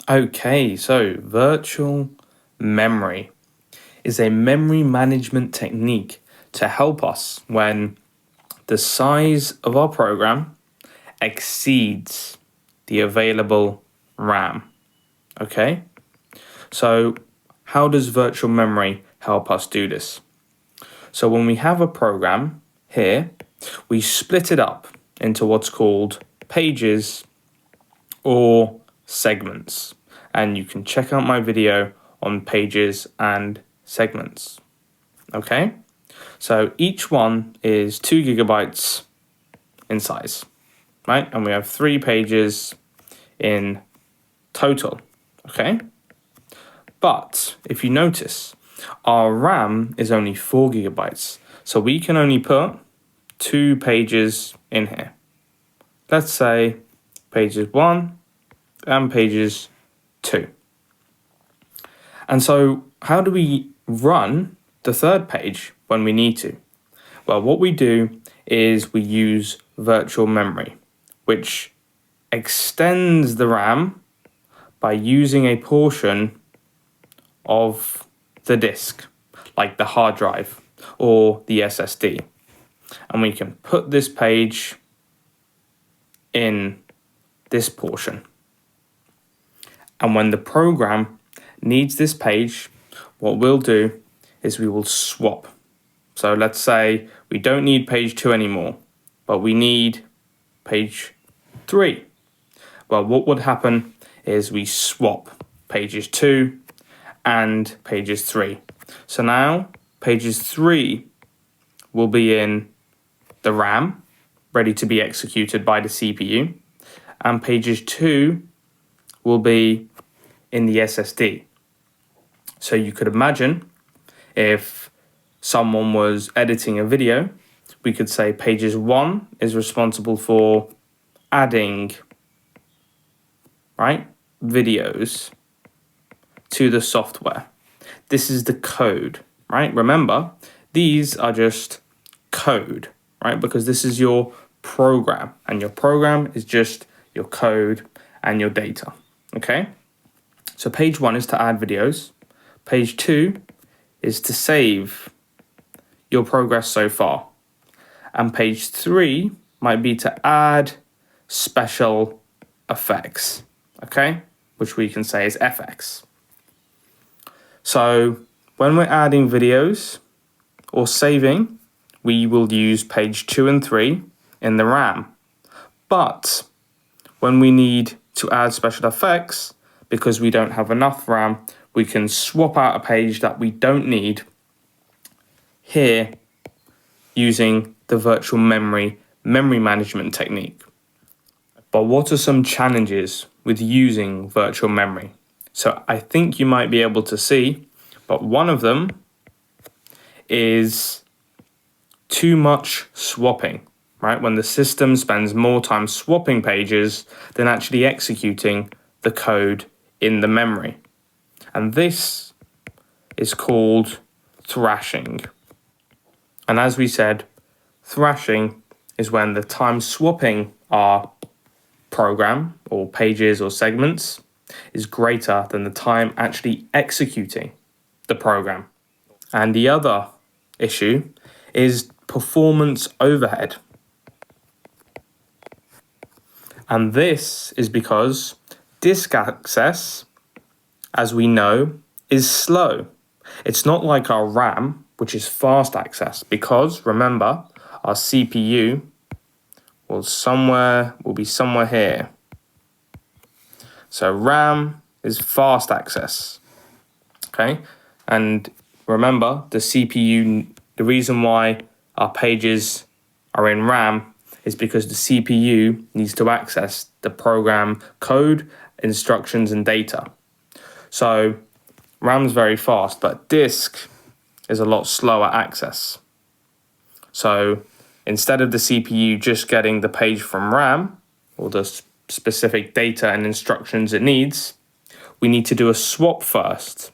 Okay, so virtual memory is a memory management technique to help us when the size of our program exceeds the available RAM. Okay, so how does virtual memory help us do this? So when we have a program here, we split it up into what's called pages or segments. And you can check out my video on pages and segments. Okay, so each one is 2 gigabytes in size, right? And we have 3 pages in total. Okay, but if you notice, our RAM is only 4 gigabytes, so we can only put 2 pages in here. Let's say pages 1 and pages 2. And so how do we run the third page when we need to? Well, what we do is we use virtual memory, which extends the RAM by using a portion of the disk, like the hard drive or the SSD. And we can put this page in this portion. And when the program needs this page, what we'll do is we will swap. So let's say we don't need page 2 anymore, but we need page 3. Well, what would happen is we swap pages 2 and pages 3. So now pages 3 will be in the RAM, ready to be executed by the CPU, and pages 2 will be in the SSD. So you could imagine if someone was editing a video, we could say pages 1 is responsible for adding, right, videos to the software. This is the code, right? Remember, these are just code, right? Because this is your program, and your program is just your code and your data, okay? So page 1 is to add videos. Page 2 is to save your progress so far. And page 3 might be to add special effects, okay? Which we can say is FX. So when we're adding videos or saving, we will use page 2 and 3 in the RAM. But when we need to add special effects, because we don't have enough RAM, we can swap out a page that we don't need here using the virtual memory management technique. But what are some challenges with using virtual memory? So I think you might be able to see, but one of them is too much swapping, right? When the system spends more time swapping pages than actually executing the code in the memory. And this is called thrashing. And as we said, thrashing is when the time swapping our program or pages or segments is greater than the time actually executing the program. And the other issue is performance overhead. And this is because disk access, as we know, is slow. It's not like our RAM, which is fast access, because remember, our CPU will be somewhere here. So RAM is fast access, okay? And remember, the CPU, the reason why our pages are in RAM is because the CPU needs to access the program code, instructions, and data. So RAM's very fast, but disk is a lot slower access. So instead of the CPU just getting the page from RAM, or the specific data and instructions it needs, we need to do a swap first,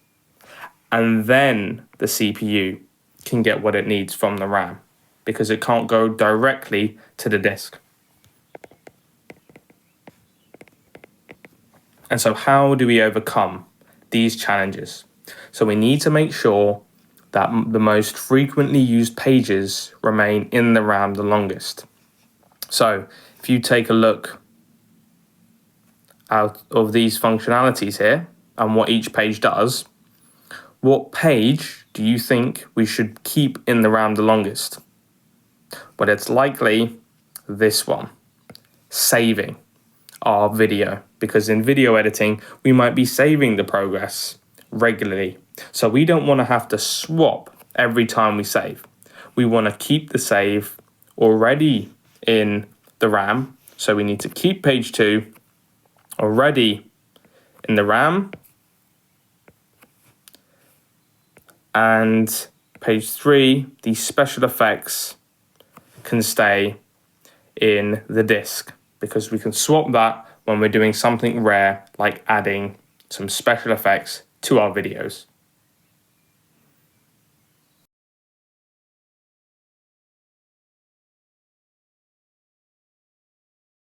and then the CPU can get what it needs from the RAM, because it can't go directly to the disk. And so how do we overcome these challenges? So we need to make sure that the most frequently used pages remain in the RAM the longest. So if you take a look out of these functionalities here and what each page does, what page do you think we should keep in the RAM the longest? Well, it's likely this one, saving our video, because in video editing, we might be saving the progress regularly. So we don't want to have to swap every time we save. We want to keep the save already in the RAM. So we need to keep page 2 already in the RAM, and page 3, these special effects can stay in the disk, because we can swap that when we're doing something rare, like adding some special effects to our videos.